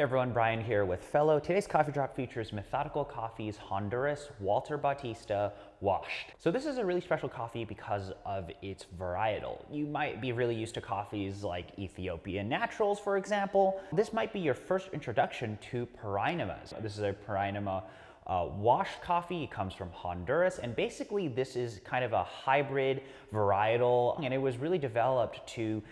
Hey everyone, Brian here with Fellow. Today's coffee drop features Methodical Coffee's Honduras Walter Bautista Washed. So this is a really special coffee because of its varietal. You might be really used to coffees like Ethiopian Naturals, for example. This might be your first introduction to Parainemas. This is a Parainema washed coffee. It comes from Honduras, and basically this is kind of a hybrid varietal, and it was really developed to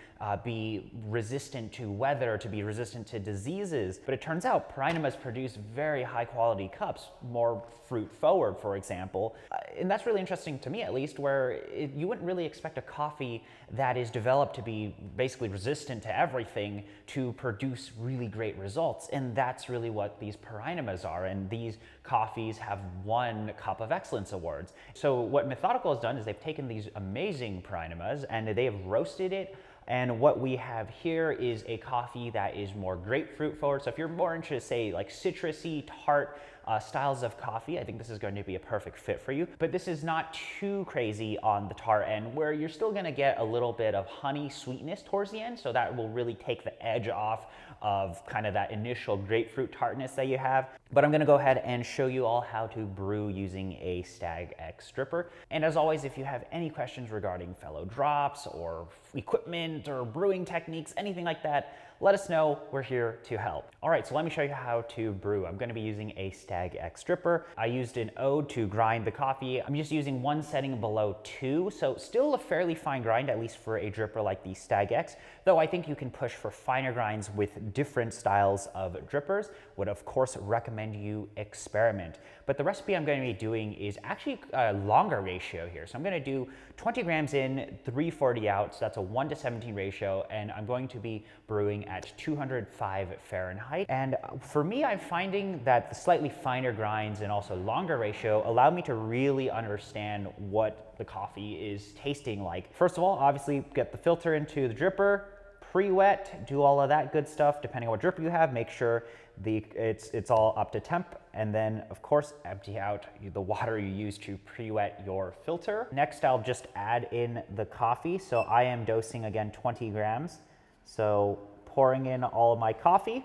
be resistant to weather, to be resistant to diseases. But it turns out Parainemas produce very high quality cups, more fruit forward, for example. And that's really interesting to me, at least, where you wouldn't really expect a coffee that is developed to be basically resistant to everything to produce really great results. And that's really what these Parainemas are. And these coffees have won Cup of Excellence awards. So what Methodical has done is they've taken these amazing Parainemas and they have roasted it. And what we have here is a coffee that is more grapefruit forward. So if you're more into, say, like citrusy, tart styles of coffee, I think this is going to be a perfect fit for you. But this is not too crazy on the tart end, where you're still going to get a little bit of honey sweetness towards the end. So that will really take the edge off of kind of that initial grapefruit tartness that you have. But I'm going to go ahead and show you all how to brew using a Stagg X dripper. And as always, if you have any questions regarding fellow drops or equipment or brewing techniques, anything like that, let us know. We're here to help. All right, so let me show you how to brew. I'm going to be using a Stagg X dripper. I used an Ode to grind the coffee. I'm just using one setting below 2, so still a fairly fine grind, at least for a dripper like the Stagg X, though I think you can push for finer grinds with different styles of drippers. Would of course recommend you experiment. But the recipe I'm going to be doing is actually a longer ratio here. So I'm going to do 20 grams in, 340 out, so that's a 1:17 ratio, and I'm going to be brewing at 205 Fahrenheit. And for me, I'm finding that the slightly finer grinds and also longer ratio allow me to really understand what the coffee is tasting like. First of all, obviously get the filter into the dripper, pre-wet, do all of that good stuff. Depending on what dripper you have, make sure it's all up to temp, and then of course empty out the water you use to pre-wet your filter. Next, I'll just add in the coffee. So I am dosing again 20 grams. So pouring in all of my coffee.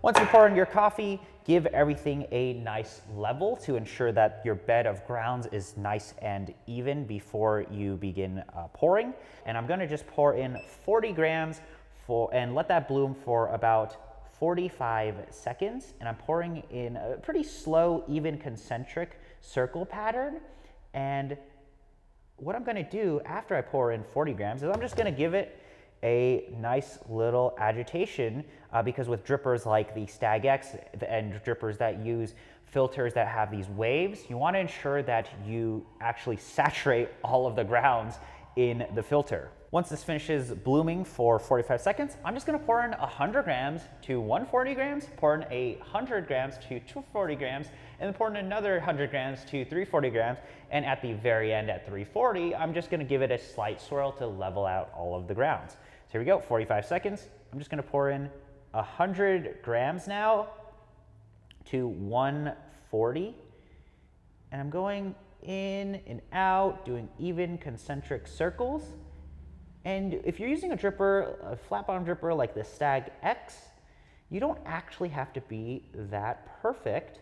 Once you pour in your coffee, give everything a nice level to ensure that your bed of grounds is nice and even before you begin pouring. And I'm gonna just pour in 40 grams and let that bloom for about 45 seconds. And I'm pouring in a pretty slow, even concentric circle pattern. And what I'm gonna do after I pour in 40 grams is I'm just gonna give it a nice little agitation because with drippers like the Stagg X and drippers that use filters that have these waves, you want to ensure that you actually saturate all of the grounds in the filter. Once this finishes blooming for 45 seconds, I'm just going to pour in 100 grams to 140 grams, pour in 100 grams to 240 grams, and then pour in another 100 grams to 340 grams. And at the very end at 340, I'm just going to give it a slight swirl to level out all of the grounds. So here we go, 45 seconds. I'm just going to pour in 100 grams now to 140. And I'm going in and out, doing even concentric circles. And if you're using a dripper, a flat bottom dripper like the Stagg X, you don't actually have to be that perfect.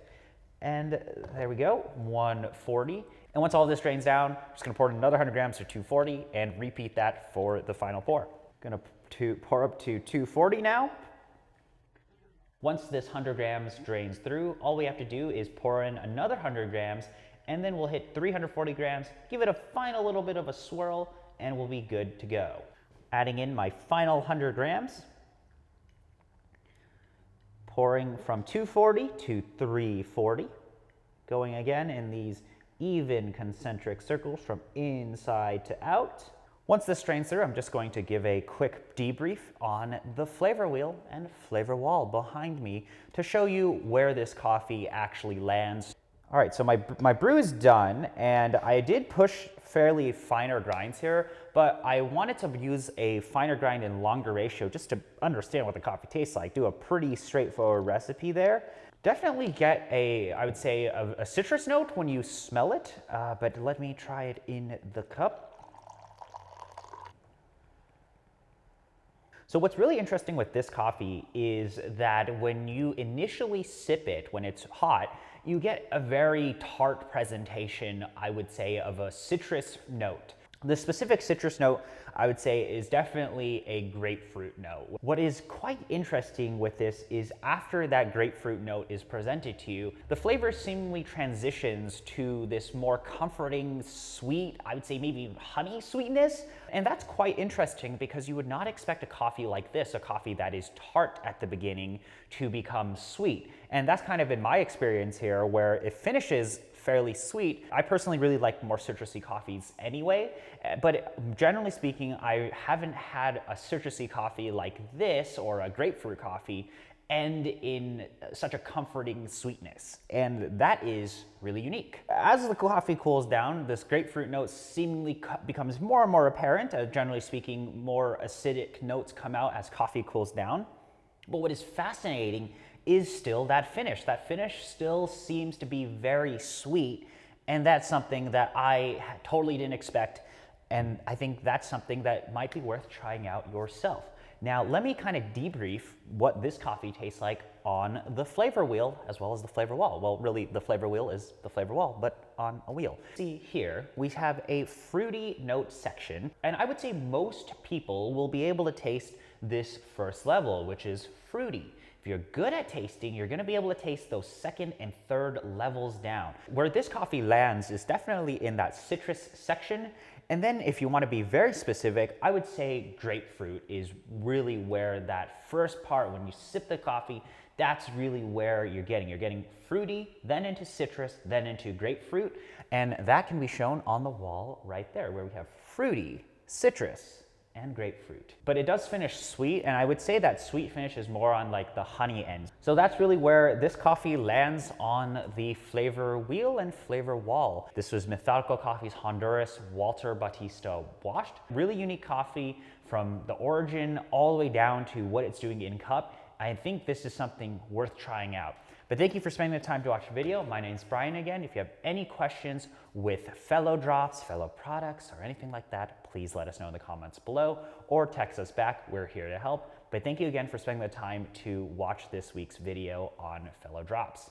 And there we go, 140. And once all of this drains down, I'm just gonna pour in another 100 grams to 240 and repeat that for the final pour. Gonna pour up to 240 now. Once this 100 grams drains through, all we have to do is pour in another 100 grams, and then we'll hit 340 grams, give it a final little bit of a swirl, and we'll be good to go. Adding in my final 100 grams, pouring from 240 to 340, going again in these even concentric circles from inside to out. Once this strains through, I'm just going to give a quick debrief on the flavor wheel and flavor wall behind me to show you where this coffee actually lands. All right, so my brew is done, and I did push fairly finer grinds here, but I wanted to use a finer grind and longer ratio just to understand what the coffee tastes like. Do a pretty straightforward recipe there. Definitely get I would say, a citrus note when you smell it, but let me try it in the cup. So what's really interesting with this coffee is that when you initially sip it, when it's hot, you get a very tart presentation, I would say, of a citrus note. The specific citrus note, I would say, is definitely a grapefruit note. What is quite interesting with this is after that grapefruit note is presented to you, the flavor seemingly transitions to this more comforting, sweet, I would say maybe honey sweetness. And that's quite interesting because you would not expect a coffee like this, a coffee that is tart at the beginning, to become sweet. And that's kind of been my experience here, where it finishes fairly sweet. I personally really like more citrusy coffees anyway, but generally speaking, I haven't had a citrusy coffee like this or a grapefruit coffee end in such a comforting sweetness. And that is really unique. As the coffee cools down, this grapefruit note seemingly becomes more and more apparent. Generally speaking, more acidic notes come out as coffee cools down. But what is fascinating is still that finish. That finish still seems to be very sweet, and that's something that I totally didn't expect, and I think that's something that might be worth trying out yourself. Now, let me kind of debrief what this coffee tastes like on the flavor wheel as well as the flavor wall. Well, really, the flavor wheel is the flavor wall, but on a wheel. See here, we have a fruity note section, and I would say most people will be able to taste this first level, which is fruity. If you're good at tasting, you're gonna be able to taste those second and third levels down. Where this coffee lands is definitely in that citrus section. And then if you wanna be very specific, I would say grapefruit is really where that first part, when you sip the coffee, that's really where you're getting. You're getting fruity, then into citrus, then into grapefruit. And that can be shown on the wall right there, where we have fruity, citrus, and grapefruit. But it does finish sweet, and I would say that sweet finish is more on like the honey end. So that's really where this coffee lands on the flavor wheel and flavor wall. This was Methodical Coffee's Honduras Walter Bautista washed. Really unique coffee from the origin all the way down to what it's doing in cup. I think this is something worth trying out. But thank you for spending the time to watch the video. My name's Brian again. If you have any questions with fellow drops, fellow products, or anything like that, please let us know in the comments below or text us back. We're here to help. But thank you again for spending the time to watch this week's video on fellow drops.